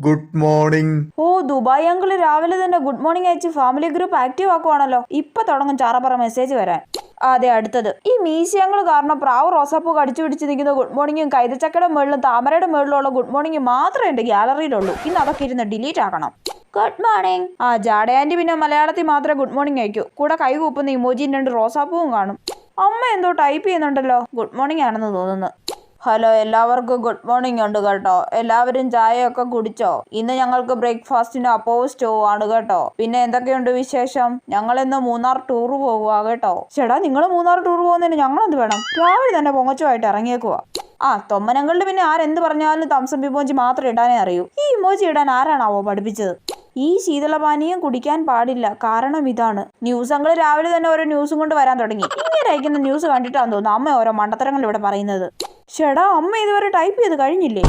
Good morning. Oh Dubai uncle രാവിലെ തന്നെ good morning അയച്ച് ഫാമിലി ഗ്രൂപ്പ് ആക്റ്റീവ് ആക്കുവാണല്ലോ. ഇപ്പൊ തുടങ്ങും ചാറപ്പറ മെസ്സേജ് വരാൻ. അതെ, അടുത്തത് ഈ മീശി അങ്കിള് കാരണം പ്രാവ് റോസാപ്പൂ കടിച്ചു പിടിച്ച് നിൽക്കുന്ന ഗുഡ് മോർണിംഗും കൈതച്ചക്കയുടെ മുകളിലും താമരയുടെ മുകളിലുള്ള ഗുഡ് മോർണിംഗ് മാത്രമേ എന്റെ ഗ്യാലറിയിലുള്ളൂ. ഇന്ന് അതൊക്കെ ഇരുന്ന് ഡിലീറ്റ് ആക്കണം. Good morning. ജാഡ ആന്റി പിന്നെ മലയാളത്തിൽ മാത്രമേ ഗുഡ് മോർണിംഗ് അയക്കൂ. കൂടെ കൈ കൂപ്പുന്ന ഇമോജിയും 2 റോസാപ്പൂവും കാണും. അമ്മ എന്തോ ടൈപ്പ് ചെയ്യുന്നുണ്ടല്ലോ. ഗുഡ് മോർണിംഗ് ആണെന്ന് തോന്നുന്നു. ഹലോ, എല്ലാവർക്കും ഗുഡ് മോർണിംഗ് ഉണ്ട് കേട്ടോ. എല്ലാവരും ചായയൊക്കെ കുടിച്ചോ? ഇന്ന് ഞങ്ങൾക്ക് ബ്രേക്ക്ഫാസ്റ്റിന് അപ്പവും സ്റ്റോ ആണ് കേട്ടോ. പിന്നെ എന്തൊക്കെയുണ്ട് വിശേഷം? ഞങ്ങൾ ഇന്ന് മൂന്നാർ ടൂർ പോവുക കേട്ടോ. ചേട്ടാ, നിങ്ങൾ മൂന്നാർ ടൂർ പോകുന്നതിന് ഞങ്ങളെന്ത് വേണം? രാവിലെ തന്നെ പൊങ്ങച്ചുമായിട്ട് ഇറങ്ങിയേക്കുവാ. തൊമ്മനങ്ങളുടെ പിന്നെ ആരെന്ത് പറഞ്ഞാലും തംസം ഇമോജി മാത്രം ഇടാനേ അറിയൂ. ഈ ഇമോജി ഇടാൻ ആരാണാവോ പഠിപ്പിച്ചത്? ഈ ശീതളപാനീയം കുടിക്കാൻ പാടില്ല, കാരണം ഇതാണ്. ന്യൂസ് അങ്കിൾ രാവിലെ തന്നെ ഓരോ ന്യൂസും കൊണ്ട് വരാൻ തുടങ്ങി. ഇങ്ങനെ അയക്കുന്ന ന്യൂസ് കണ്ടിട്ടാന്ന് തോന്നുന്നു അമ്മ ഓരോ മണ്ടത്തരങ്ങൾ ഇവിടെ പറയുന്നത്. ചേടാ, അമ്മ ഇതുവരെ ടൈപ്പ് ചെയ്ത് കഴിഞ്ഞില്ലേ?